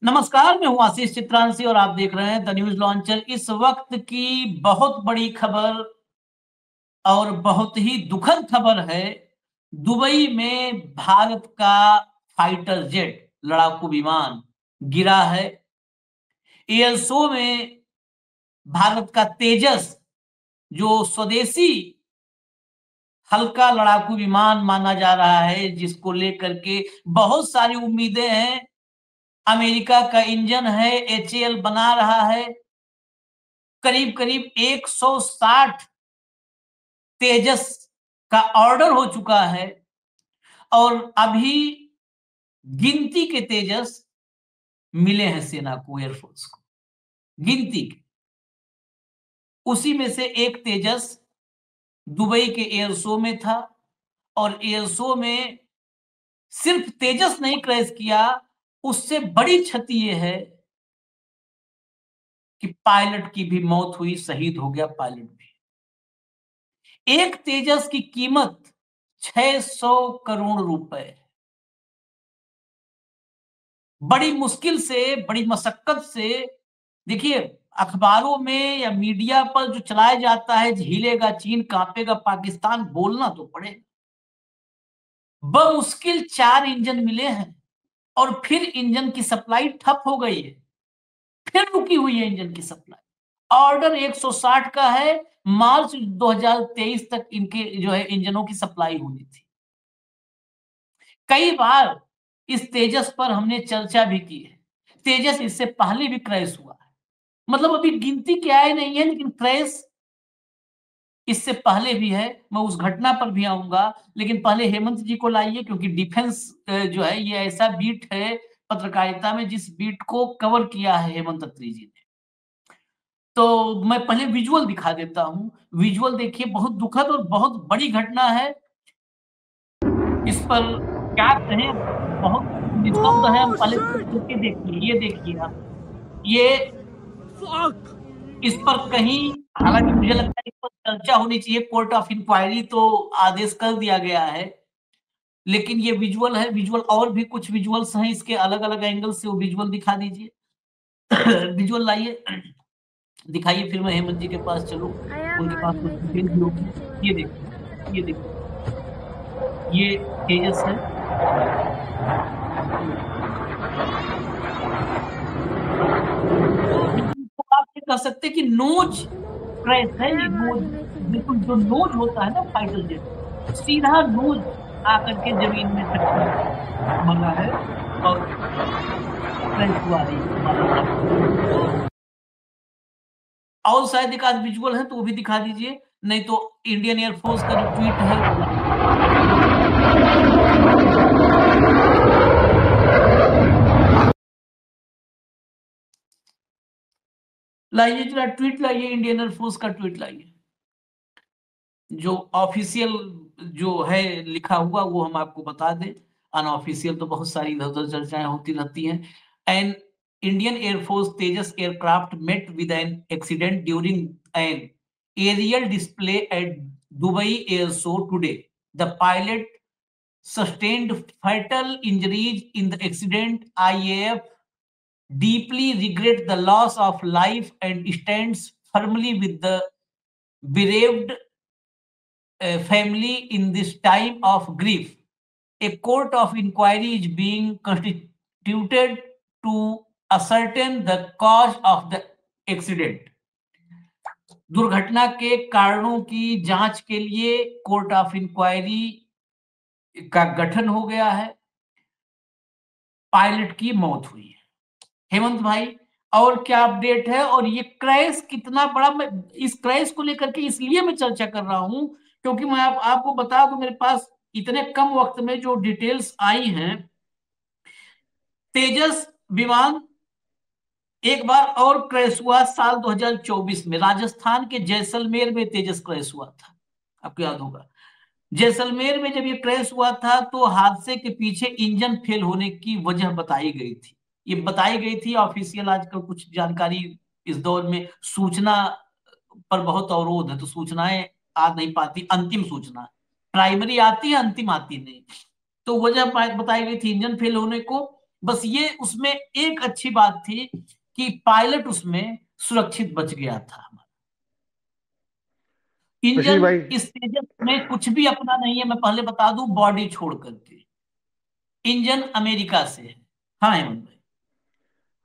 नमस्कार, मैं हूं आशीष चित्रांशी और आप देख रहे हैं द न्यूज लॉन्चर। इस वक्त की बहुत बड़ी खबर और बहुत ही दुखद खबर है। दुबई में भारत का फाइटर जेट लड़ाकू विमान गिरा है। एयर शो में भारत का तेजस, जो स्वदेशी हल्का लड़ाकू विमान माना जा रहा है, जिसको लेकर के बहुत सारी उम्मीदें हैं। अमेरिका का इंजन है, एचएएल बना रहा है। करीब करीब 160 तेजस का ऑर्डर हो चुका है और अभी गिनती के तेजस मिले हैं सेना को, एयरफोर्स को, गिनती के। उसी में से एक तेजस दुबई के एयर शो में था और एयर शो में सिर्फ तेजस नहीं क्रैश किया, उससे बड़ी क्षति यह है कि पायलट की भी मौत हुई, शहीद हो गया पायलट भी। एक तेजस की कीमत 600 करोड़ रुपए। बड़ी मुश्किल से, बड़ी मशक्कत से, देखिए, अखबारों में या मीडिया पर जो चलाया जाता है, हिलेगा चीन, कांपेगा पाकिस्तान, बोलना तो पड़े। बमुश्किल 4 इंजन मिले हैं और फिर इंजन की सप्लाई ठप हो गई है। फिर रुकी हुई है इंजन की सप्लाई। ऑर्डर 160 का है। मार्च 2023 तक इनके जो है इंजनों की सप्लाई होनी थी। कई बार इस तेजस पर हमने चर्चा भी की है। तेजस इससे पहले भी क्रैश हुआ है, मतलब अभी गिनती क्या है नहीं है, लेकिन क्रैश इससे पहले भी है। मैं उस घटना पर भी आऊंगा, लेकिन पहले हेमंत जी को लाइए, क्योंकि डिफेंस जो है ये ऐसा बीट है पत्रकारिता में जिस बीट को कवर किया है हेमंत अत्री जी ने। तो मैं पहले विजुअल दिखा देता हूं। विजुअल देखिए, बहुत दुखद और बहुत बड़ी घटना है। इस पर क्या कहें, बहुत निस्तब्ध है। हम पहले करके देखिए, ये देखिए आप, ये इस पर कहीं, हालांकि मुझे लगता है इस पर चर्चा होनी चाहिए। कोर्ट ऑफ इंक्वायरी तो आदेश कर दिया गया है, लेकिन ये विजुअल है। विजुअल और भी कुछ विजुअल्स हैं इसके, अलग अलग एंगल से, वो विजुअल दिखा दीजिए। विजुअल लाइए, दिखाइए, फिर मैं हेमंत जी के पास चलूं, उनके पास कुछ डिटेल भी होगी। ये देखिए, ये देखिए, ये तेजस है। तो आप ये कह सकते हैं कि नोज क्रैश है। ये नोज, बिल्कुल जो नोज होता है ना फाइटर जेट, सीधा नोज आकर के जमीन में टक्कर मारा है और क्रैश हुआ है माना जा रहा है। और शायद एक आध विजुअल है तो वो भी दिखा दीजिए, नहीं तो इंडियन एयरफोर्स का जो ट्वीट है वो लाइए। जरा ट्वीट लाइए, इंडियन एयरफोर्स का ट्वीट लाइए, जो ऑफिशियल जो है लिखा हुआ वो हम आपको बता दें। अनऑफिशियल तो बहुत सारी इधर उधर चर्चाएं होती रहती हैं। And Indian air force Tejas aircraft met with an accident during an aerial display at Dubai Air Show today. The pilot sustained fatal injuries in the accident. IAF deeply regret the loss of life and stands firmly with the bereaved family in this time of grief. A court of inquiry is being constituted to ascertain the cause of the accident. दुर्घटना के कारणों की जांच के लिए court of inquiry का गठन हो गया है। पायलट की मौत हुई है। हेमंत भाई, और क्या अपडेट है? और ये क्रैश कितना बड़ा, मैं इस क्रैश को लेकर के इसलिए मैं चर्चा कर रहा हूं क्योंकि मैं आपको बता दूं, मेरे पास इतने कम वक्त में जो डिटेल्स आई हैं। तेजस विमान एक बार और क्रैश हुआ साल 2024 में। राजस्थान के जैसलमेर में तेजस क्रैश हुआ था, आपको याद होगा। जैसलमेर में जब ये क्रैश हुआ था तो हादसे के पीछे इंजन फेल होने की वजह बताई गई थी। ये बताई गई थी ऑफिशियल। आजकल कुछ जानकारी, इस दौर में सूचना पर बहुत अवरोध है, तो सूचनाएं आ नहीं पाती। अंतिम सूचना, प्राइमरी आती है, अंतिम आती नहीं। तो वजह बताई गई थी इंजन फेल होने को। बस ये उसमें एक अच्छी बात थी कि पायलट उसमें सुरक्षित बच गया था। आशीष इंजन भाई, इस तेजस में कुछ भी अपना नहीं है, मैं पहले बता दूं, बॉडी छोड़ करके। इंजन अमेरिका से है। हाँ हेमंत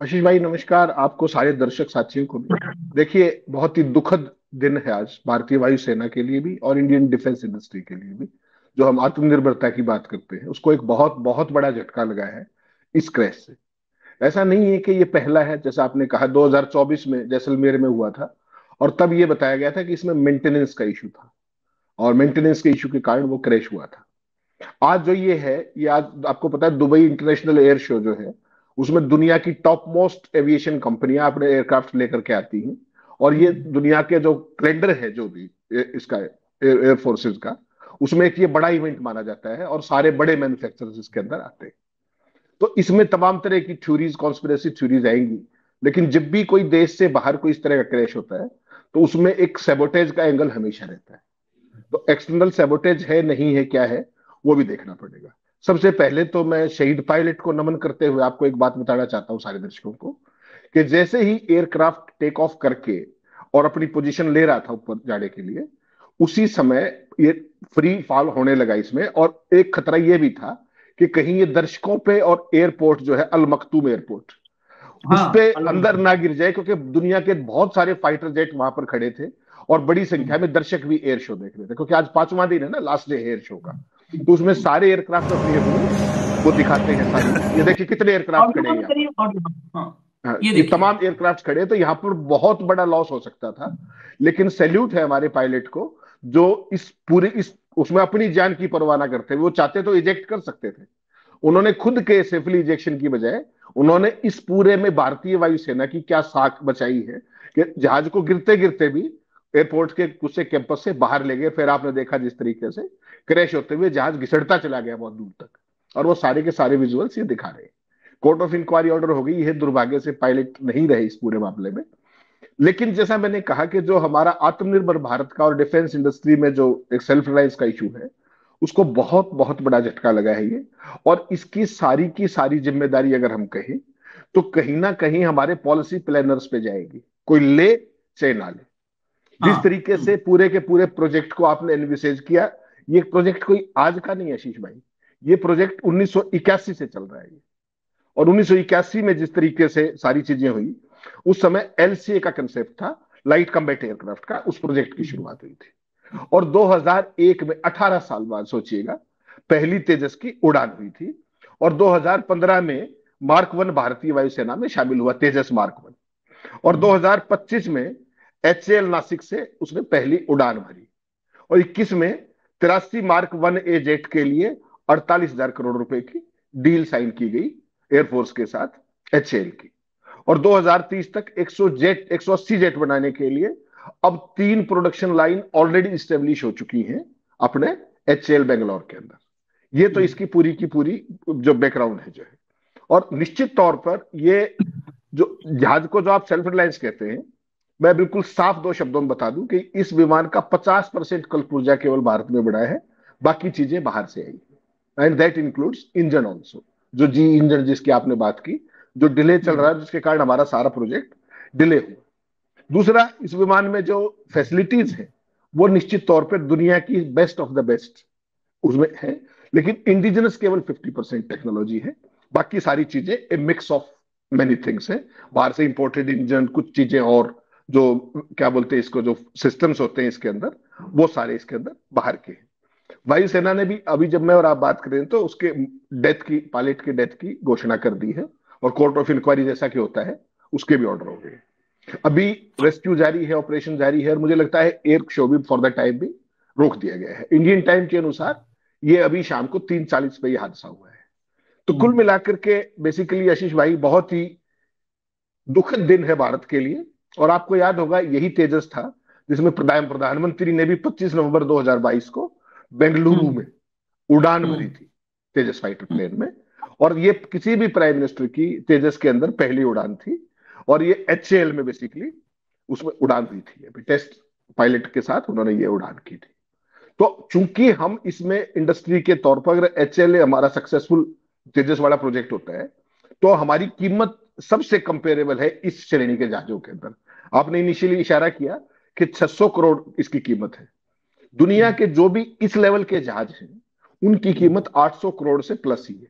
आशीष भाई नमस्कार, आपको सारे दर्शक साथियों को भी। भाई। देखिए, बहुत ही दुखद दिन है आज भारतीय वायुसेना के लिए भी और इंडियन डिफेंस इंडस्ट्री के लिए भी। जो हम आत्मनिर्भरता की बात करते हैं उसको एक बहुत बहुत बड़ा झटका लगा है इस क्रैश से। ऐसा नहीं है कि ये पहला है, जैसा आपने कहा 2024 में जैसलमेर में हुआ था और तब ये बताया गया था कि इसमें मेंटेनेंस का इशू था और मेंटेनेंस के इशू के कारण वो क्रैश हुआ था। आज जो ये है, ये आज आपको पता है दुबई इंटरनेशनल एयर शो जो है उसमें दुनिया की टॉप मोस्ट एविएशन कंपनियां अपने एयरक्राफ्ट लेकर के आती हैं। और ये दुनिया के जो ट्रेंडर है जो भी इसका एयर फोर्सेस का, उसमें एक ये बड़ा इवेंट माना जाता है और सारे बड़े मैन्युफैक्चरर्स इसके अंदर आते हैं। तो इसमें तमाम तरह की थ्योरीज, कॉन्स्पिरेसी थ्योरीज आएंगी। लेकिन जब भी कोई देश से बाहर कोई इस तरह का क्रैश होता है तो उसमें एक सैबोटेज का एंगल हमेशा रहता है। तो एक्सटर्नल सैबोटेज है नहीं है क्या है, वो भी देखना पड़ेगा। सबसे पहले तो मैं शहीद पायलट को नमन करते हुए आपको एक बात बताना चाहता हूं सारे दर्शकों को, कि जैसे ही एयरक्राफ्ट टेक ऑफ करके और अपनी पोजीशन ले रहा था ऊपर जाने के लिए, उसी समय ये फ्री फॉल होने लगा इसमें। और एक खतरा ये भी था कि कहीं ये दर्शकों पे और एयरपोर्ट जो है अल मखतूम एयरपोर्ट, उस हाँ पे अलग। अंदर ना गिर जाए, क्योंकि दुनिया के बहुत सारे फाइटर जेट वहां पर खड़े थे और बड़ी संख्या में दर्शक भी एयर शो देख रहे थे, क्योंकि आज पांचवां दिन है ना, लास्ट डे एयर शो का। तो उसमें सारे एयरक्राफ्ट अपनी अपनी वो दिखाते हैं सारी। ये देखिए कितने एयरक्राफ्ट खड़े ऑडियो हैं बंद यहाँ करिए, पर। ऑडियो। हाँ, हाँ, ये ये देखिए। तमाम एयरक्राफ्ट खड़े हैं, तो यहाँ पर बहुत बड़ा लॉस हो सकता था। लेकिन सैल्यूट है हमारे पायलट को, जो इस पूरे इस उसमें अपनी जान की परवाह ना करते हुए, वो चाहते तो इजेक्ट कर सकते थे, उन्होंने खुद के सेफली इजेक्शन की बजाय उन्होंने इस पूरे में भारतीय वायुसेना की क्या साख बचाई है कि जहाज को गिरते गिरते भी एयरपोर्ट के कुछ कैंपस से बाहर ले गए। फिर आपने देखा जिस तरीके से क्रैश होते हुए जहाज घिसड़ता चला गया बहुत दूर तक, और वो सारे के सारे विजुअल्स ये दिखा रहे हैं। कोर्ट ऑफ इंक्वायरी ऑर्डर हो गई, यह दुर्भाग्य से पायलट नहीं रहे इस पूरे मामले में। लेकिन जैसा मैंने कहा कि जो हमारा आत्मनिर्भर भारत का और डिफेंस इंडस्ट्री में जो एक सेल्फ रिलायंस का इशू है, उसको बहुत बहुत बड़ा झटका लगा है ये। और इसकी सारी की सारी जिम्मेदारी अगर हम कहें तो कहीं ना कहीं हमारे पॉलिसी प्लानर्स पे जाएगी, कोई ले चाहे ना ले। जिस हाँ। तरीके से पूरे के पूरे प्रोजेक्ट को आपने एनविसेज किया, ये प्रोजेक्ट कोई आज का नहीं है आशीष भाई, ये प्रोजेक्ट 1981 से चल रहा है ये। और 1981 में जिस तरीके से सारी चीजें हुई, उस समय एलसीए का कंसेप्ट था, लाइट कम्बैट एयरक्राफ्ट का, उस प्रोजेक्ट की शुरुआत हुई थी। और 2001 में 18 साल बाद सोचिएगा पहली तेजस की उड़ान हुई थी। और 2015 में मार्क वन भारतीय वायुसेना में शामिल हुआ, तेजस मार्क वन। और 2025 में एचएएल नासिक से उसने पहली उड़ान भरी। और 21 में 83 मार्क वन ए जेट के लिए 48,000 करोड़ रुपए की डील साइन की गई एयरफोर्स के साथ एचएएल की। और 2030 तक 180 जेट बनाने के लिए अब 3 प्रोडक्शन लाइन ऑलरेडी स्टेब्लिश हो चुकी हैं अपने एचएएल बेंगलोर के अंदर। ये तो इसकी पूरी की पूरी जो बैकग्राउंड है जो है। और निश्चित तौर पर ये जो जहाज को जो आप सेल्फ रिलायंस कहते हैं, मैं बिल्कुल साफ दो शब्दों में बता दूं कि इस विमान का 50% कल पुर्जा केवल भारत में बढ़ा है, बाकी चीजें बाहर से आई। And that includes engine also, जो जी इंजन जिसकी आपने बात की, जो डिले चल रहा है, जिसके कारण हमारा सारा प्रोजेक्ट डिले हुआ। दूसरा, इस विमान में जो फैसिलिटीज है वो निश्चित तौर पर दुनिया की बेस्ट ऑफ द बेस्ट उसमें है। लेकिन इंडिजिनस केवल 50% टेक्नोलॉजी है, बाकी सारी चीजें ए मिक्स ऑफ मेनी थिंग्स है। बाहर से इंपोर्टेड इंजन, कुछ चीजें और जो क्या बोलते हैं इसको, जो सिस्टम्स होते हैं इसके अंदर, वो सारे इसके अंदर बाहर के हैं। वायुसेना ने भी अभी जब मैं और आप बात करें तो उसके डेथ की, पायलट की डेथ की घोषणा कर दी है। और कोर्ट ऑफ इंक्वायरी जैसा कि होता है उसके भी ऑर्डर हो गए। अभी रेस्क्यू जारी है, ऑपरेशन जारी है, और मुझे लगता है एयर शो भी फॉर द टाइम भी रोक दिया गया है। इंडियन टाइम के अनुसार ये अभी शाम को 3:40 पे ये हादसा हुआ है। तो कुल मिलाकर के बेसिकली आशीष भाई बहुत ही दुखद दिन है भारत के लिए। और आपको याद होगा यही तेजस था जिसमें प्रधानमंत्री ने भी 25 नवंबर 2022 को बेंगलुरु में उड़ान भरी थी तेजस फाइटर प्लेन में। और ये किसी भी प्राइम मिनिस्टर की तेजस के अंदर पहली उड़ान थी। और ये एचएएल में बेसिकली उसमें उड़ान हुई थी, अभी टेस्ट पायलट के साथ उन्होंने ये उड़ान की थी। तो चूंकि हम इसमें इंडस्ट्री के तौर पर, अगर एचएएल हमारा सक्सेसफुल तेजस वाला प्रोजेक्ट होता है तो हमारी कीमत सबसे कंपेरेबल है इस श्रेणी के जहाजों के अंदर। आपने इनिशियली इशारा किया कि 600 करोड़ इसकी कीमत है। दुनिया के जो भी इस लेवल के जहाज हैं उनकी कीमत 800 करोड़ से प्लस ही है।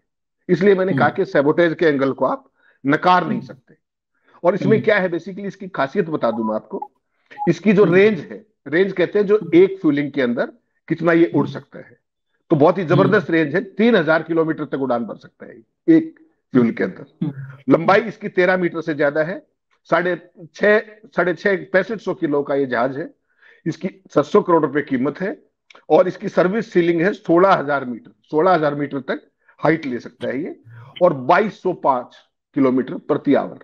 इसलिए मैंने कहा कि सैबोटेज के एंगल को आप नकार नहीं सकते। और इसमें क्या है, बेसिकली इसकी खासियत बता दूं मैं आपको। इसकी जो रेंज है, रेंज कहते हैं जो एक फ्यूलिंग के अंदर कितना ये उड़ सकता है, तो बहुत ही जबरदस्त रेंज है। 3000 किलोमीटर तक उड़ान भर सकता है एक फ्यूल के अंदर। लंबाई इसकी 13 मीटर से ज्यादा है। साढ़े छह 6500 किलो का ये जहाज है। इसकी 700 करोड़ रुपए कीमत है और इसकी सर्विस सीलिंग है 16,000 मीटर। 16,000 मीटर तक हाइट ले सकता है ये, और 2205 किलोमीटर प्रति आवर,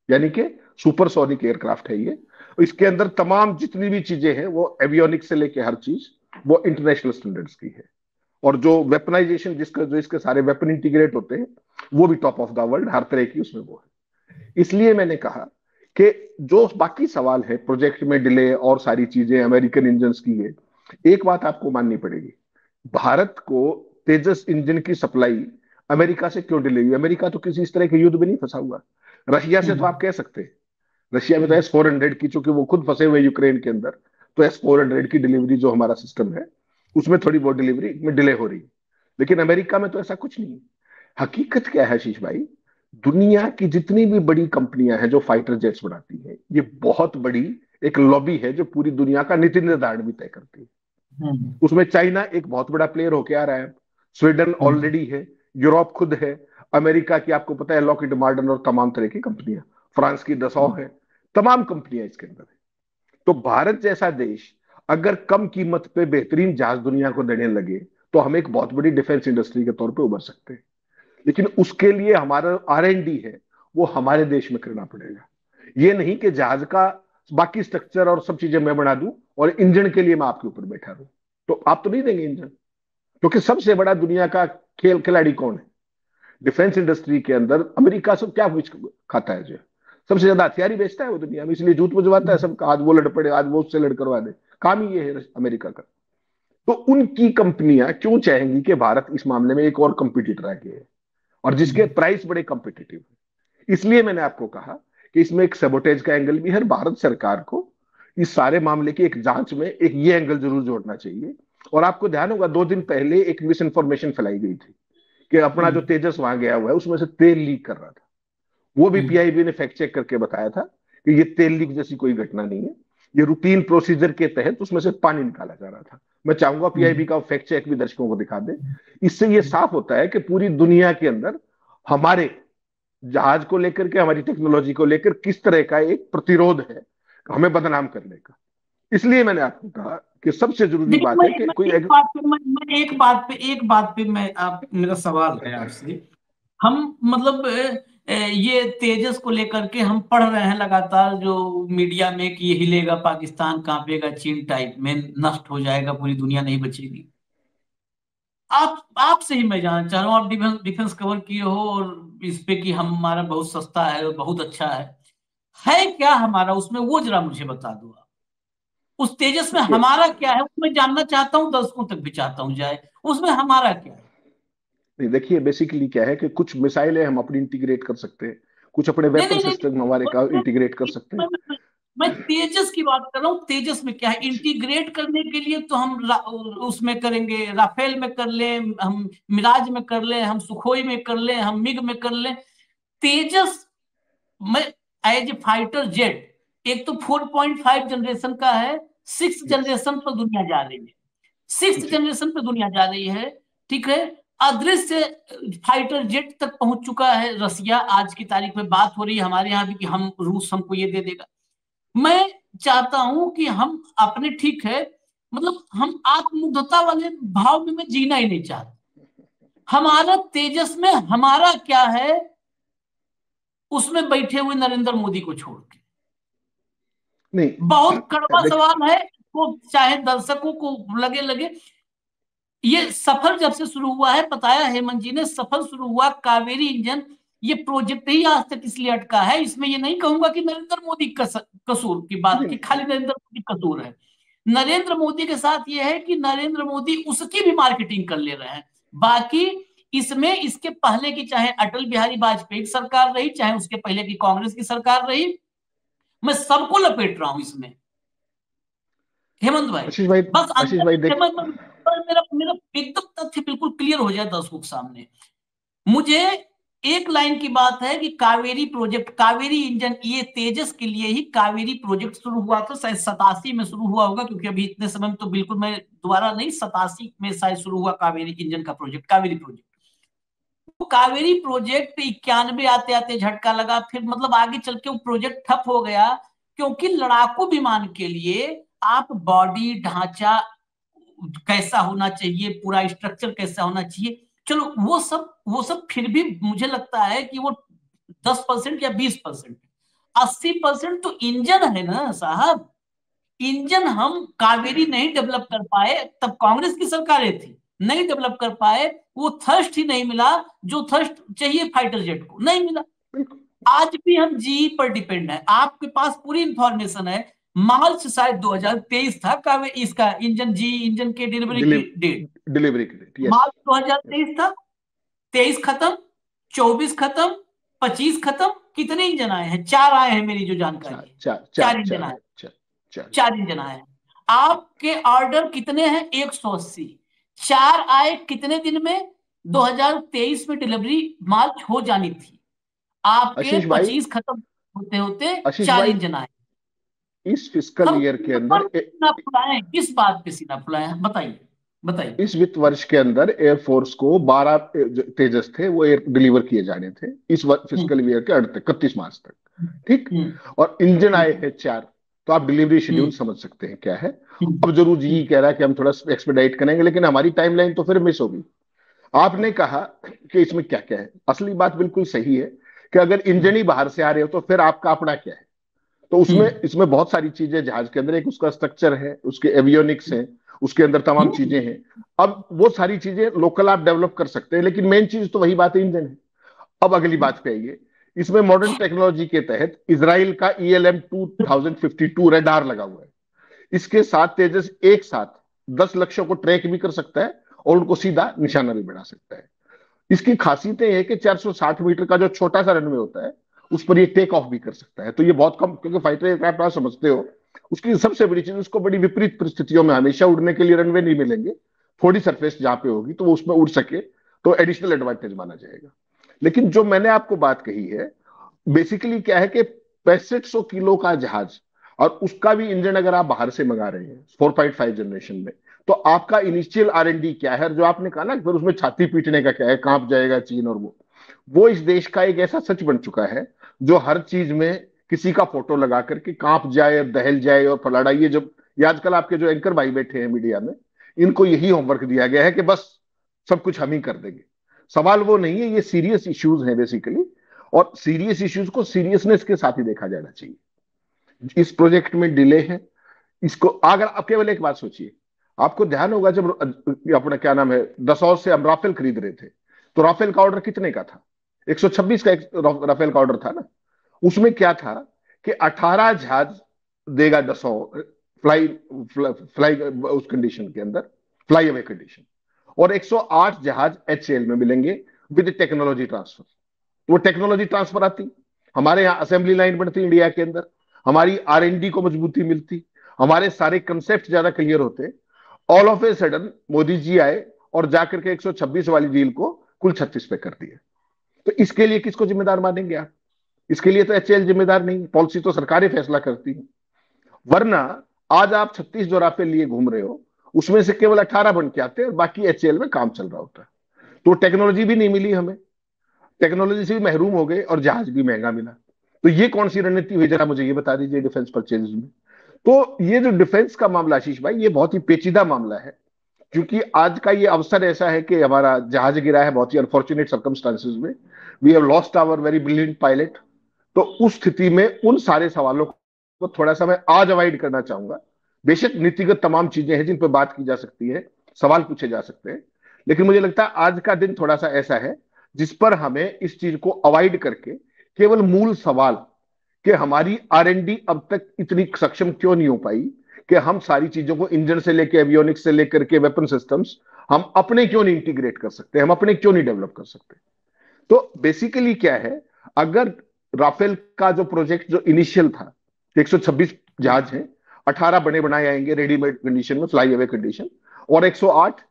यानी कि सुपरसोनिक एयरक्राफ्ट है ये। इसके अंदर तमाम जितनी भी चीजें हैं वो एवियोनिक्स से लेके हर चीज वो इंटरनेशनल स्टैंडर्ड्स की है। और जो वेपनाइजेशन जिसका जो इसके सारे वेपन इंटीग्रेट होते हैं वो भी टॉप ऑफ द वर्ल्ड, हर तरह की उसमें वो है। इसलिए मैंने कहा कि जो बाकी सवाल है प्रोजेक्ट में डिले और सारी चीजें अमेरिकन इंजन्स की है, एक बात आपको माननी पड़ेगी, भारत को तेजस इंजन की सप्लाई अमेरिका से क्यों डिले हुई? अमेरिका तो किसी इस तरह के युद्ध में नहीं फंसा हुआ। रशिया से तो आप कह सकते हैं, रशिया में तो S-400 की, चूंकि वो खुद फंसे हुए यूक्रेन के अंदर, तो S-400 की डिलीवरी जो हमारा सिस्टम है उसमें थोड़ी बहुत डिलीवरी में डिले हो रही है। लेकिन अमेरिका में तो ऐसा कुछ नहीं है। हकीकत क्या है आशीष भाई, दुनिया की जितनी भी बड़ी कंपनियां हैं जो फाइटर जेट्स बनाती हैं, ये बहुत बड़ी एक लॉबी है जो पूरी दुनिया का नीति निर्धारण भी तय करती है। उसमें चाइना एक बहुत बड़ा प्लेयर होके आ रहा है, स्वीडन ऑलरेडी है, यूरोप खुद है, अमेरिका की आपको पता है लॉकहीड मार्टिन और तमाम तरह की कंपनियां, फ्रांस की दसॉ है, तमाम कंपनियां इसके अंदर है। तो भारत जैसा देश अगर कम कीमत पे बेहतरीन जहाज दुनिया को देने लगे तो हम एक बहुत बड़ी डिफेंस इंडस्ट्री के तौर पे उभर सकते हैं। लेकिन उसके लिए हमारा R&D है वो हमारे देश में करना पड़ेगा। ये नहीं कि जहाज का बाकी स्ट्रक्चर और सब चीजें मैं बना दूं और इंजन के लिए मैं आपके ऊपर बैठा रहूं, तो आप तो नहीं देंगे इंजन। क्योंकि सबसे बड़ा दुनिया का खिलाड़ी कौन है डिफेंस इंडस्ट्री के अंदर? अमेरिका सब क्या खाता है? जो सबसे ज्यादा हथियार ही बेचता है वो दुनिया में, इसलिए जूत बुझवाता है सबका, आज वो लड़ पड़े, आज वो उससे लड़ करवा दे, काम ही ये है अमेरिका का। तो उनकी कंपनियां क्यों चाहेंगी कि भारत इस मामले में एक और कंपिटिटर आगे है और जिसके प्राइस बड़े कंपिटिटिव है? इसलिए मैंने आपको कहा कि इसमें एक सबोटेज का एंगल भी है। भारत सरकार को इस सारे मामले की एक जांच में एक ये एंगल जरूर जोड़ना चाहिए। और आपको ध्यान होगा 2 दिन पहले एक मिस इन्फॉर्मेशन फैलाई गई थी कि अपना जो तेजस वहां गया हुआ है उसमें से तेल लीक कर रहा था। वो भी PIB ने फैक्ट चेक करके बताया था कि ये तेल लीक जैसी कोई घटना नहीं है, ये रूटीन प्रोसीजर के तहत उसमें से पानी निकाला जा रहा था। मैं चाहूंगा PIB का फैक्ट चेक भी दर्शकों को दिखा दे। इससे ये साफ होता है कि पूरी दुनिया के अंदर हमारे जहाज को लेकर के, हमारी टेक्नोलॉजी को लेकर किस तरह का एक प्रतिरोध है हमें बदनाम करने का। इसलिए मैंने आपको कहा कि सबसे जरूरी बात है कि कोई एक बात पे मैं आप मेरा सवाल है आपसे। हम मतलब ये तेजस को लेकर के हम पढ़ रहे हैं लगातार जो मीडिया में कि ये हिलेगा, पाकिस्तान कांपेगा, चीन टाइप में नष्ट हो जाएगा, पूरी दुनिया नहीं बचेगी। आपसे ही मैं जानना चाह रहा हूँ, आप डिफेंस कवर किए हो और इस पे कि हमारा बहुत सस्ता है और बहुत अच्छा है क्या हमारा उसमें, वो जरा मुझे बता दो। उस तेजस में हमारा क्या है वो मैं जानना चाहता हूँ, दर्शकों तक भी चाहता हूँ जाए, उसमें हमारा क्या है। नहीं, देखिए बेसिकली क्या है कि कुछ मिसाइलें हम अपनी इंटीग्रेट कर सकते हैं, कुछ अपने वेपन सिस्टम हमारे का इंटीग्रेट कर सकते हैं। मैं तेजस की बात कर रहा हूँ। तेजस में क्या है, इंटीग्रेट करने के लिए तो हम उसमें करेंगे, राफेल में कर लें, हम मिराज में कर लें, हम सुखोई में कर लें, हम मिग में कर लें। तेजस में एज ए फाइटर जेट एक तो 4.5 जनरेशन का है, 6th जनरेशन पर दुनिया जा रही है, 6th जनरेशन पर दुनिया जा रही है। ठीक है, अदृश्य फाइटर जेट तक पहुंच चुका है रसिया। आज की तारीख में बात हो रही है हमारे यहाँ भी कि हम रूस हमको ये दे देगा। मैं चाहता हूं कि हम अपने, ठीक है, मतलब हम आत्ममुग्धता वाले भाव में मैं जीना ही नहीं चाहता। हमारा तेजस में हमारा क्या है उसमें बैठे हुए नरेंद्र मोदी को छोड़ के? नहीं, बहुत कड़वा सवाल है, वो चाहे दर्शकों को लगे। ये सफर जब से शुरू हुआ है, बताया हेमंत जी ने, सफर शुरू हुआ कावेरी इंजन, ये प्रोजेक्ट ही आज तक इसलिए अटका है। इसमें ये नहीं कहूंगा कि नरेंद्र मोदी कसूर की बात की, खाली नरेंद्र मोदी कसूर है। नरेंद्र मोदी के साथ ये है कि नरेंद्र मोदी उसकी भी मार्केटिंग कर ले रहे हैं। बाकी इसमें इसके पहले की चाहे अटल बिहारी वाजपेयी की सरकार रही, चाहे उसके पहले की कांग्रेस की सरकार रही, मैं सबको लपेट रहा हूं इसमें। हेमंत भाई, आशीष भाई, बस आशीष अंतर भाई देख, हेमंत, मेरा मेरा एकदम तथ्य बिल्कुल क्लियर हो जाए दर्शकों के सामने। मुझे एक लाइन की बात है कि कावेरी प्रोजेक्ट, कावेरी इंजन, ये तेजस के लिए ही कावेरी प्रोजेक्ट शुरू हुआ था, शायद 87 में शुरू हुआ होगा, क्योंकि अभी इतने समय में तो बिल्कुल मैं दोबारा नहीं, 87 में शायद शुरू हुआ कावेरी इंजन का प्रोजेक्ट, कावेरी प्रोजेक्ट। तो कावेरी प्रोजेक्ट 91 आते आते झटका लगा, फिर मतलब आगे चल के वो प्रोजेक्ट ठप हो गया, क्योंकि लड़ाकू विमान के लिए आप बॉडी ढांचा कैसा होना चाहिए, पूरा स्ट्रक्चर कैसा होना चाहिए, चलो वो सब फिर भी मुझे लगता है कि वो 10% या 20%, 80% तो इंजन है ना साहब। इंजन हम कावेरी नहीं डेवलप कर पाए, तब कांग्रेस की सरकारें थी, नहीं डेवलप कर पाए, वो थर्स्ट ही नहीं मिला जो थर्स्ट चाहिए फाइटर जेट को, नहीं मिला। आज भी हम जीई पर डिपेंड है, आपके पास पूरी इंफॉर्मेशन है। मार्च शायद 2023 था का इसका इंजन, जी इंजन के डिलीवरी की डेट, डिलीवरी की डेट, यस। मार्च 2023 था। 23 खत्म, 24 खत्म, 25 खत्म, कितने इंजन आए हैं? 4 आए हैं मेरी जो जानकारी है, चार 4 चार इंजन चार आए, चार चार 4 इंजन आए हैं। आपके ऑर्डर कितने हैं? 180। 4 आए कितने दिन में? 2023 में डिलीवरी मार्च हो जानी थी, आपके आशीष भाई, 25 खत्म होते होते आशीष 4 भाई, इंजन आए। इस फिस्कल हम ईयर के किस पर अंदर सीना फुलाएं, किस बात पे सीना फुलाएं, बताइए बताइए। इस वित्त वर्ष के अंदर एयरफोर्स को 12 तेजस थे, वो एयर डिलीवर किए जाने थे इस हम्म, फिस्कल ईयर के अंत तक, 31 मार्च तक। ठीक। हम्म, और इंजन आए हम्म, हैं 4। तो आप डिलीवरी शेड्यूल हम्म, समझ सकते हैं क्या है। हम्म, अब जरूर जी हम्म, कह रहा है कि हम थोड़ा एक्सपेडाइट करेंगे, लेकिन हमारी टाइमलाइन तो फिर मिस होगी। आपने कहा कि इसमें क्या क्या है, असली बात बिल्कुल सही है कि अगर इंजन ही बाहर से आ रहे हो तो फिर आपका अपना क्या है। तो उसमें हम्म, इसमें बहुत सारी चीजें जहाज के अंदर, एक उसका स्ट्रक्चर है, उसके एवियोनिक्स हैं, उसके अंदर तमाम हम्म, चीजें हैं। अब वो सारी चीजें लोकल आप डेवलप कर सकते हैं, लेकिन मेन चीज तो वही बात है, इंजन है। अब अगली बात पे आइए। इसमें मॉडर्न टेक्नोलॉजी के तहत इसराइल का ELM 2052 रडार लगा हुआ है। इसके साथ तेजस एक साथ 10 लक्ष्यों को ट्रैक भी कर सकता है और उनको सीधा निशाना भी बना सकता है। इसकी खासियतें यह है कि 460 मीटर का जो छोटा सा रनवे होता है, उस पर ये टेक ऑफ भी कर सकता है। तो ये बहुत कम, क्योंकि फाइटर एयरक्राफ्ट आप समझते हो, उसकी सबसे बड़ी चीज, उसको बड़ी विपरीत परिस्थितियों में हमेशा उड़ने के लिए रनवे नहीं मिलेंगे। थोड़ी सरफेस जहां पे होगी तो वो उसमें उड़ सके, तो एडिशनल एडवांटेज माना जाएगा। लेकिन जो मैंने आपको बात कही है, बेसिकली क्या है कि 6500 किलो का जहाज, और उसका भी इंजन अगर आप बाहर से मंगा रहे हैं 4.5 जनरेशन में, तो आपका इनिशियल R&D क्या है, और जो आपने कहा ना फिर उसमें छाती पीटने का क्या है, कांप जाएगा चीन, और वो इस देश का एक ऐसा सच बन चुका है जो हर चीज में किसी का फोटो लगा करके कांप जाए और दहल जाए और फलाड़ा। ये आजकल आपके जो एंकर भाई बैठे हैं मीडिया में, इनको यही होमवर्क दिया गया है कि बस सब कुछ हम ही कर देंगे। सवाल वो नहीं है, ये सीरियस इश्यूज हैं बेसिकली, और सीरियस इश्यूज को सीरियसनेस के साथ ही देखा जाना चाहिए। इस प्रोजेक्ट में डिले है, इसको अगर आप केवल एक बात सोचिए, आपको ध्यान होगा जब अपना क्या नाम है, दसौर से हम राफेल खरीद रहे थे, तो राफेल का ऑर्डर कितने का था? 126 का एक राफेल का ऑर्डर था ना। उसमें क्या था कि 18 जहाज देगा दसौर, फ्लाई फ्लाई उस कंडीशन के अंदर, फ्लाई अवे कंडीशन, और 108 जहाज HAL में मिलेंगे विद टेक्नोलॉजी ट्रांसफर। वो टेक्नोलॉजी ट्रांसफर आती, हमारे यहाँ असेंबली लाइन बनती इंडिया के अंदर, हमारी R&D को मजबूती मिलती, हमारे सारे कंसेप्ट ज्यादा क्लियर होते। All of a sudden Modi ji आए और जाकर के 126 वाली डील को कुल 36 पे कर दिया। तो इसके लिए किसको जिम्मेदार मानेंगे आप? इसके लिए तो HAL जिम्मेदार नहीं, पॉलिसी तो सरकारें फैसला करती है। वरना आज आप 36 जो राफेल लिए घूम रहे हो, उसमें से केवल 18 बन के आते हैं और बाकी HAL में काम चल रहा होता है। तो टेक्नोलॉजी भी नहीं मिली हमें, टेक्नोलॉजी से भी महरूम हो गए, और जहाज भी महंगा मिला। तो ये कौन सी रणनीति हुई, जरा मुझे ये बता दीजिए डिफेंस परचेज में। तो ये जो डिफेंस का मामला आशीष भाई, ये बहुत ही पेचीदा मामला है, क्योंकि आज का ये अवसर ऐसा है कि हमारा जहाज गिरा है बहुत ही अनफॉर्चुनेट सर्कमस्टांसेस में, we have lost our very brilliant pilot. तो उस स्थिति में उन सारे सवालों को थोड़ा सा मैं आज अवॉइड करना चाहूंगा। बेशक नीतिगत तमाम चीजें हैं जिन पर बात की जा सकती है, सवाल पूछे जा सकते हैं, लेकिन मुझे लगता है आज का दिन थोड़ा सा ऐसा है जिस पर हमें इस चीज को अवॉइड करके केवल मूल सवाल कि हमारी R&D अब तक इतनी सक्षम क्यों नहीं हो पाई कि हम सारी चीजों को, इंजन से लेकर एवियोनिक्स से लेकर के वेपन सिस्टम्स, हम अपने क्यों नहीं इंटीग्रेट कर सकते, हम अपने क्यों नहीं डेवलप कर सकते। तो बेसिकली क्या है, अगर राफेल का जो प्रोजेक्ट जो इनिशियल था, 126 जहाज हैं, 18 बने बनाए आएंगे रेडीमेड कंडीशन में, फ्लाई अवे कंडीशन, और 108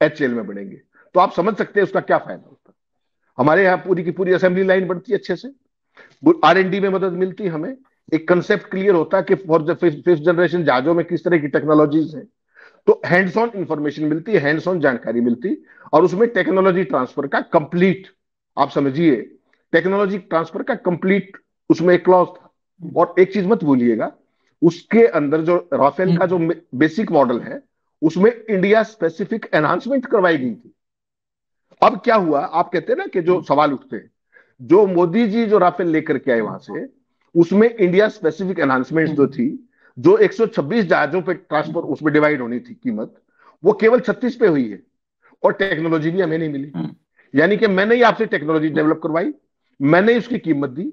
एचएल में बनेंगे, तो आप समझ सकते हैं उसका क्या फायदा होता है। हमारे यहाँ पूरी की पूरी असेंबली लाइन बनती है अच्छे से, R&D में मदद मिलती है हमें, एक कंसेप्ट क्लियर होता है कि फॉर फिफ्थ जनरेशन जहाजों में किस तरह की टेक्नोलॉजीज है, तो हैंड्स ऑन इंफॉर्मेशन मिलती है, हैंड्स ऑन जानकारी मिलती है, और उसमें टेक्नोलॉजी ट्रांसफर का कंप्लीट, आप समझिए, टेक्नोलॉजी ट्रांसफर का कंप्लीट उसमें एक क्लॉज था। और एक चीज मत भूलिएगा, उसके अंदर जो राफेल का जो बेसिक मॉडल है, उसमें इंडिया स्पेसिफिक एनहांसमेंट करवाई गई थी। अब क्या हुआ, आप कहते हैं ना कि जो सवाल उठते हैं, जो मोदी जी जो राफेल लेकर के आए वहां से, उसमें इंडिया स्पेसिफिक एनहांसमेंट जो थी, जो 126 जहाजों पे ट्रांसफर उसमें डिवाइड होनी थी कीमत, वो केवल 36 पे हुई है, और टेक्नोलॉजी भी हमें नहीं मिली। यानी कि मैंने ही आपसे टेक्नोलॉजी डेवलप करवाई, मैंने ही उसकी कीमत दी,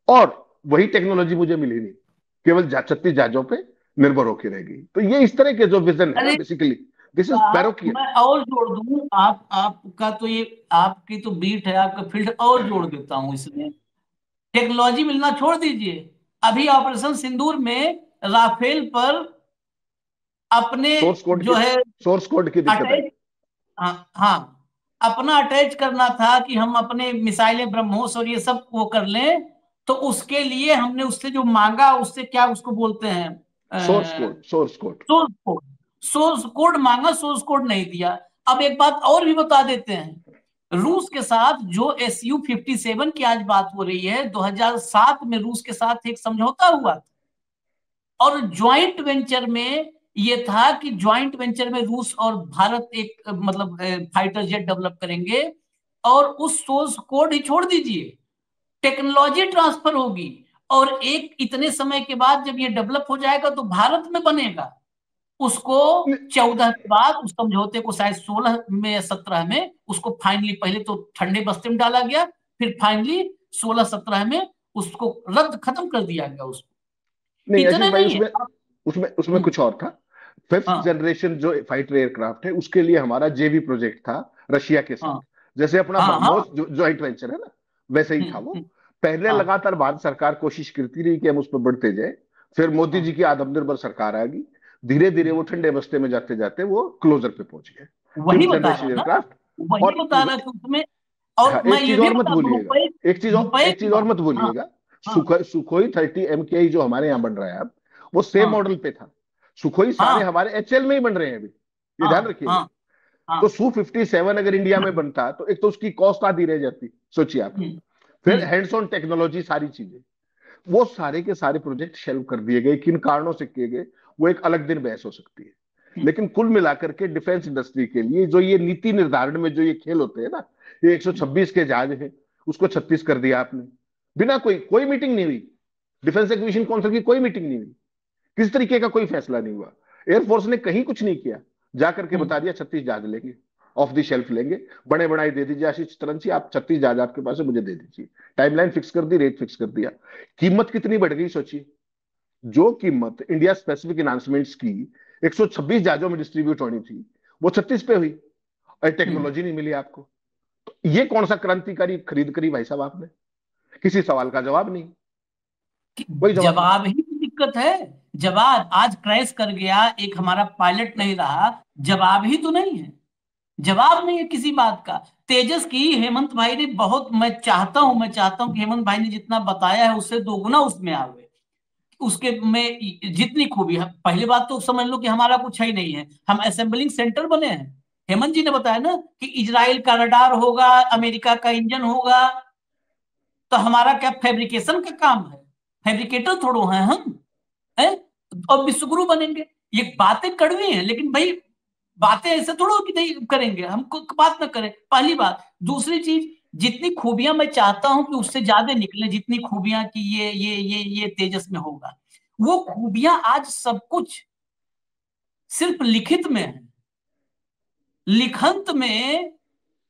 और वही टेक्नोलॉजी मुझे मिली नहीं, केवल 36 जहाजों पे निर्भर होकर रह गई। तो ये इस तरह के जो विजन है ना, अरे बेसिकली दिस इज पैरोकियर। मैं और जोड़ दूं, आप आपका तो ये आपकी तो बीट है, आपका फील्ड, और जोड़ देता हूं इसमें। टेक्नोलॉजी मिलना छोड़ दीजिए, अभी ऑपरेशन सिंदूर में राफेल पर अपने सोर्स कोड जो की, है सोर्स कोड की दिक्कत आई। अटैच, हाँ हाँ, अपना अटैच करना था कि हम अपने मिसाइलें ब्रह्मोस और ये सब वो कर लें, तो उसके लिए हमने उससे जो मांगा, उससे क्या उसको बोलते सोर्स हैं, code, source code. Source code. Source code मांगा, सोर्स कोड नहीं दिया। अब एक बात और भी बता देते हैं, रूस के साथ जो SU-57 की आज बात हो रही है, 2007 में रूस के साथ एक समझौता हुआ था, और ज्वाइंट वेंचर में ये था कि ज्वाइंट वेंचर में रूस और भारत एक मतलब फाइटर जेट डेवलप करेंगे, और उस सोर्स कोड ही छोड़ दीजिए, टेक्नोलॉजी ट्रांसफर होगी, और एक इतने समय के बाद जब ये डेवलप हो जाएगा तो भारत में बनेगा। उसको 14 के बाद उस समझौते को शायद 16 में या 17 में उसको फाइनली, पहले तो ठंडे बस्ते में डाला गया, फिर फाइनली 16-17 में उसको रद्द खत्म कर दिया गया उसको। नहीं आशीष इतने भाई, नहीं है। उसमें उसमें उसमें कुछ और था। फिफ्थ हाँ जनरेशन जो फाइटर एयरक्राफ्ट है, उसके लिए हमारा जेवी प्रोजेक्ट था रशिया के साथ। हाँ जैसे अपना हाँ हाँ। ब्रह्मोस जो ज्वाइंट वेंचर है ना, वैसे ही था वो। हम्म। पहले हाँ लगातार भारत सरकार कोशिश करती रही कि हम उस पर बढ़ते जाए, फिर मोदी हाँ। जी की आत्मनिर्भर सरकार आ गई, धीरे धीरे वो ठंडे बस्ते में जाते जाते वो क्लोजर पे पहुंच गए, वही फिफ्थ बता जनरेशन रहा ना, एयरक्राफ्ट। वही और बता रहा कि उसमें, हाँ, और मैं एक ये चीज भी और मत बता, भूलिएगा, रुपए, रुपए एक की चीज और बात। मत हाँ भूलिएगा, हाँ सुखोई 30 MKI जो हमारे यहाँ बन रहा है अब, वो सेम हाँ मॉडल पे था। सुखोई सारे हाँ हमारे HL में ही बन रहे हैं अभी, ये ध्यान हाँ रखिएगा। हाँ हाँ। तो Su-57 अगर इंडिया में बनता तो एक तो उसकी कॉस्ट आधी रह जाती, सोचिए आप। हम्म फिर हम्म हैंड्स ऑन टेक्नोलॉजी, सारी चीजें, वो सारे के सारे प्रोजेक्ट शेल्व कर दिए गए। किन कारणों से किए गए, वो एक अलग दिन बहस हो सकती है। हम्म लेकिन कुल मिलाकर के डिफेंस इंडस्ट्री के लिए जो ये नीति निर्धारण में जो ये खेल होते हैं ना, ये 126 के जहाज है, उसको 36 कर दिया आपने, बिना कोई कोई मीटिंग नहीं हुई, डिफेंस एक्विजिशन काउंसिल की कोई मीटिंग नहीं हुई, किस तरीके का कोई फैसला नहीं हुआ, एयरफोर्स ने कहीं कुछ नहीं किया, जाकर के हम्म। बता दिया 36 जहाज लेंगे, ऑफ द शेल्फ लेंगे, बड़े बनाए दे दीजिए आशीष तरंसी, आप 36 जहाज आपके पास है मुझे दे दीजिए, टाइमलाइन फिक्स कर दी, रेट फिक्स कर दिया। कीमत कितनी बढ़ गई सोचिए, जो कीमत इंडिया स्पेसिफिक इन्हांसमेंट्स की 126 जहाजों में डिस्ट्रीब्यूट होनी थी, वो 36 पे हुई, और टेक्नोलॉजी नहीं मिली आपको। तो ये कौन सा क्रांतिकारी खरीद करी भाई साहब आपने, किसी सवाल का जवाब नहीं, कोई जवाब नहीं। जवाब ही तो दिक्कत है। जवाब आज क्रैश कर गया, एक हमारा पायलट नहीं रहा, जवाब ही तो नहीं है। जवाब नहीं है किसी बात का। तेजस की हेमंत भाई ने बहुत, मैं चाहता हूं कि हेमंत भाई ने जितना बताया है उससे दोगुना उसमें आवे, उसके में जितनी खूबी है। पहली बात तो समझ लो कि हमारा कुछ है ही नहीं है, हम असेंबलिंग सेंटर बने हैं। हेमंत जी ने बताया ना कि इजराइल का रडार होगा, अमेरिका का इंजन होगा, तो हमारा क्या फैब्रिकेशन का काम है? फैब्रिकेटर थोड़ो हैं हम, हैं? और विश्वगुरु बनेंगे। ये बातें कड़वी हैं, लेकिन भाई बातें ऐसे थोड़ो कि नहीं करेंगे, हम बात ना करें, पहली बात। दूसरी चीज, जितनी खूबियां मैं चाहता हूं कि उससे ज्यादा निकले, जितनी खूबियां कि ये तेजस में होगा, वो खूबियां आज सब कुछ सिर्फ लिखित में है। लिखंत में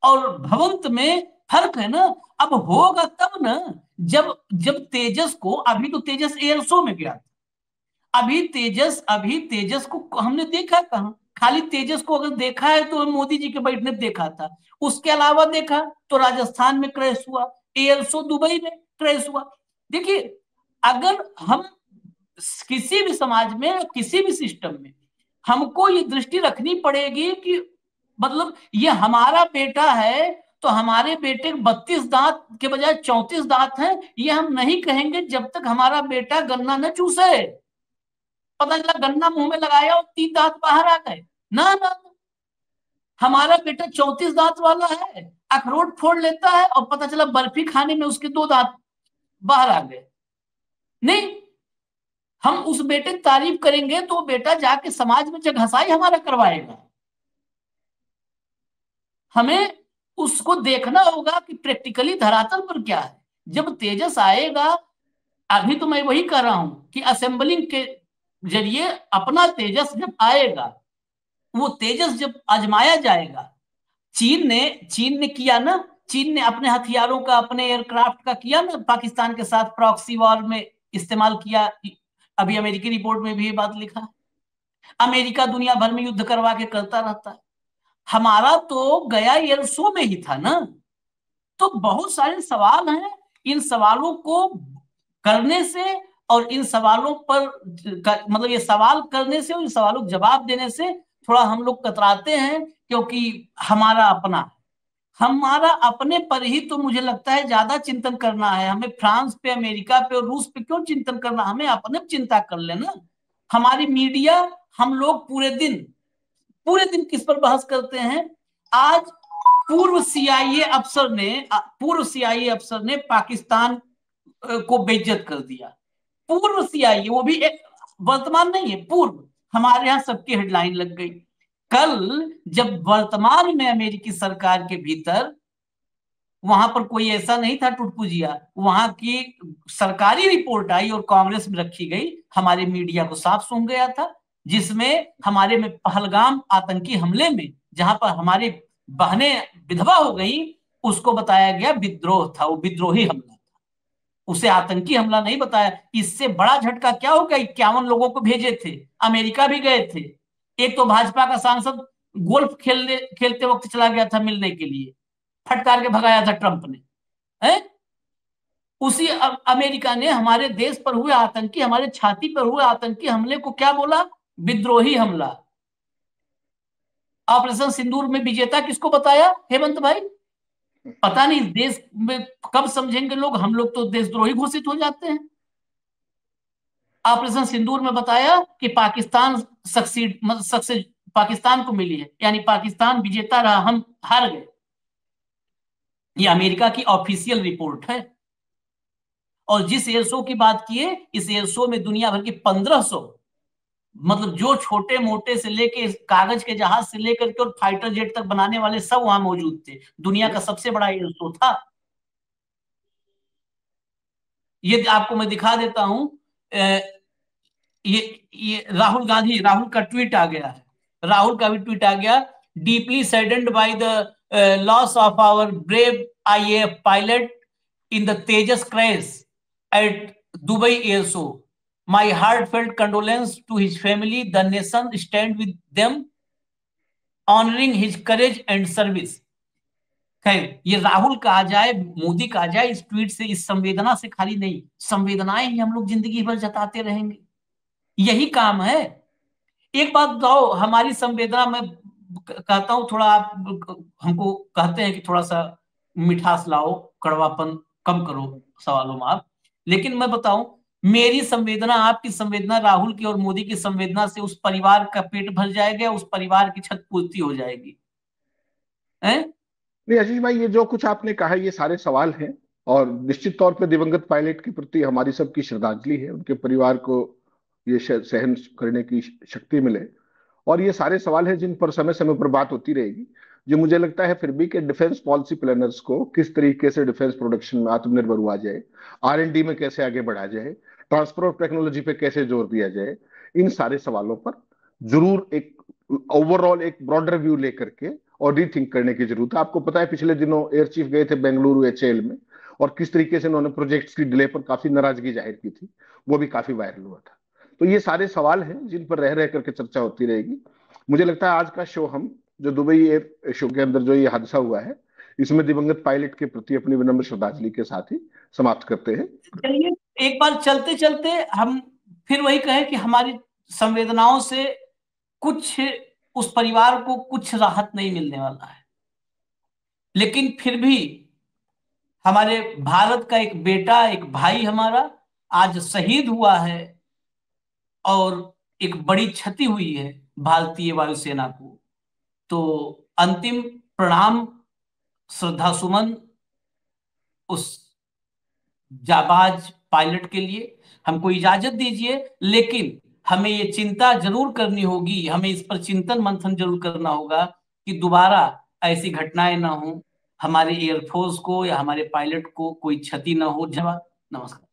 और भवंत में फर्क है ना। अब होगा तब ना, जब जब तेजस को, अभी तो तेजस एयर शो में गया था, अभी तेजस को हमने देखा कहाँ? खाली तेजस को अगर देखा है तो मोदी जी के बैठने देखा था, उसके अलावा देखा तो राजस्थान में क्रैश हुआ, एयर शो दुबई में क्रैश हुआ। देखिए, अगर हम किसी भी समाज में, किसी भी सिस्टम में, हमको ये दृष्टि रखनी पड़ेगी कि मतलब ये हमारा बेटा है तो हमारे बेटे 32 दांत के बजाय 34 दांत हैं, ये हम नहीं कहेंगे जब तक हमारा बेटा गन्ना न चूसे। पता चला गन्ना मुंह में लगाया और 3 दांत बाहर आ गए। ना ना, हमारा बेटा 34 दांत वाला है, अखरोट फोड़ लेता है और पता चला बर्फी खाने में उसके 2 दांत बाहर आ गए। नहीं, हम उस बेटे की तारीफ करेंगे तो बेटा जाके समाज में जगहसाई हमारा करवाएगा। हमें उसको देखना होगा कि प्रैक्टिकली धरातल पर क्या है। जब तेजस आएगा, अभी तो मैं वही कर रहा हूं कि असेंबलिंग के जरिए अपना तेजस जब आएगा, वो तेजस जब आजमाया जाएगा। चीन ने किया ना, चीन ने अपने हथियारों का, अपने एयरक्राफ्ट का किया ना, पाकिस्तान के साथ प्रॉक्सी वॉर में इस्तेमाल किया। अभी अमेरिकी रिपोर्ट में भी ये बात लिखा है। अमेरिका दुनिया भर में युद्ध करवा के करता रहता है। हमारा तो गया एयर शो में ही था ना। तो बहुत सारे सवाल हैं, इन सवालों को करने से और इन सवालों पर मतलब ये सवाल करने से और इन सवालों को जवाब देने से थोड़ा हम लोग कतराते हैं, क्योंकि हमारा अपने पर ही तो मुझे लगता है ज्यादा चिंतन करना है। हमें फ्रांस पे, अमेरिका पे और रूस पे क्यों चिंतन करना, हमें अपने चिंता कर लेना। हमारी मीडिया, हम लोग पूरे दिन किस पर बहस करते हैं। आज पूर्व सीआईए अफसर ने पाकिस्तान को बेइज्जत कर दिया। पूर्व सीआईए, वो भी एक, वर्तमान नहीं है, पूर्व। हमारे यहाँ सबकी हेडलाइन लग गई। कल जब वर्तमान में अमेरिकी सरकार के भीतर, वहां पर कोई ऐसा नहीं था टुटपुजिया, वहां की सरकारी रिपोर्ट आई और कांग्रेस में रखी गई, हमारे मीडिया को साफ सूंघ गया था। जिसमें हमारे में पहलगाम आतंकी हमले में जहां पर हमारी बहनें विधवा हो गई, उसको बताया गया विद्रोह था, वो विद्रोही हमला था, उसे आतंकी हमला नहीं बताया। इससे बड़ा झटका क्या होगा, 51 लोगों को भेजे थे, अमेरिका भी गए थे। एक तो भाजपा का सांसद गोल्फ खेलने खेलते वक्त चला गया था मिलने के लिए, फटकार के भगाया था ट्रंप ने। है? उसी अमेरिका ने हमारे देश पर हुए आतंकी, हमारे छाती पर हुए आतंकी हमले को क्या बोला, विद्रोही हमला। ऑपरेशन सिंदूर में विजेता किसको बताया, हेमंत भाई? पता नहीं देश में कब समझेंगे लोग, हम लोग तो देशद्रोही घोषित हो जाते हैं। ऑपरेशन सिंदूर में बताया कि पाकिस्तान सक्सेस पाकिस्तान को मिली है, यानी पाकिस्तान विजेता रहा, हम हार गए। ये अमेरिका की ऑफिशियल रिपोर्ट है। और जिस एयर शो की बात किए, इस एयर शो में दुनिया भर की 1500, मतलब जो छोटे मोटे से लेके कागज के जहाज से लेकर के और फाइटर जेट तक बनाने वाले सब वहां मौजूद थे। दुनिया का सबसे बड़ा एयर शो था। ये आपको मैं दिखा देता हूं। ये राहुल का ट्वीट आ गया है। राहुल का भी ट्वीट आ गया। Deeply saddened by the loss of our brave IAF pilot in the Tejas crash at Dubai air show. My heartfelt condolence to his family, the nation stand with them, honouring his courage and service. खैर, ये राहुल का आ जाए, मोदी का आ जाए, इस tweet से, इस संवेदना से खाली नहीं, संवेदनाएं ही हम लोग जिंदगी भर जताते रहेंगे। यही काम है। एक बात बताओ, हमारी संवेदना में कहता हूं थोड़ा, आप हमको कहते हैं कि थोड़ा सा मिठास लाओ, कड़वापन कम करो सवालों में आप। लेकिन मैं बताऊं, मेरी संवेदना, आपकी संवेदना, राहुल की और मोदी की संवेदना से उस परिवार का पेट भर जाएगा, उस परिवार की छत पूर्ति हो जाएगी। है? नहीं आशीष भाई, ये जो कुछ आपने कहा ये सारे सवाल हैं, और निश्चित तौर पे दिवंगत पायलट के प्रति हमारी सबकी श्रद्धांजलि है, उनके परिवार को ये सहन करने की शक्ति मिले। और ये सारे सवाल हैं जिन पर समय समय पर बात होती रहेगी। जो मुझे लगता है फिर भी कि डिफेंस पॉलिसी प्लानर्स को किस तरीके से डिफेंस प्रोडक्शन में आत्मनिर्भर हुआ जाए, आर एंड डी में कैसे आगे बढ़ा जाए, ट्रांसफर ऑफ टेक्नोलॉजी पे कैसे जोर दिया जाए, इन सारे सवालों पर जरूर एक ओवरऑल एक ब्रॉडर व्यू लेकर के और रीथिंक करने की जरूरत है। आपको पता है पिछले दिनों एयर चीफ गए थे बेंगलुरु एचएएल में, और किस तरीके से उन्होंने प्रोजेक्ट्स की डिले पर काफी नाराजगी जाहिर की थी, वो भी काफी वायरल हुआ था। तो ये सारे सवाल हैं जिन पर रह रह करके चर्चा होती रहेगी। मुझे लगता है आज का शो हम जो दुबई एयर शो के अंदर जो ये हादसा हुआ है, इसमें दिवंगत पायलट के प्रति अपनी विनम्र श्रद्धांजलि के साथ ही समाप्त करते हैं। चलिए, एक बार चलते चलते हम फिर वही कहें कि हमारी संवेदनाओं से कुछ उस परिवार को कुछ राहत नहीं मिलने वाला है, लेकिन फिर भी हमारे भारत का एक बेटा, एक भाई हमारा आज शहीद हुआ है और एक बड़ी क्षति हुई है भारतीय वायुसेना को। तो अंतिम प्रणाम, श्रद्धा सुमन उस जाबाज पायलट के लिए। हमको इजाजत दीजिए, लेकिन हमें ये चिंता जरूर करनी होगी, हमें इस पर चिंतन मंथन जरूर करना होगा कि दोबारा ऐसी घटनाएं ना हो, हमारे एयरफोर्स को या हमारे पायलट को कोई क्षति ना हो। धन्यवाद, नमस्कार।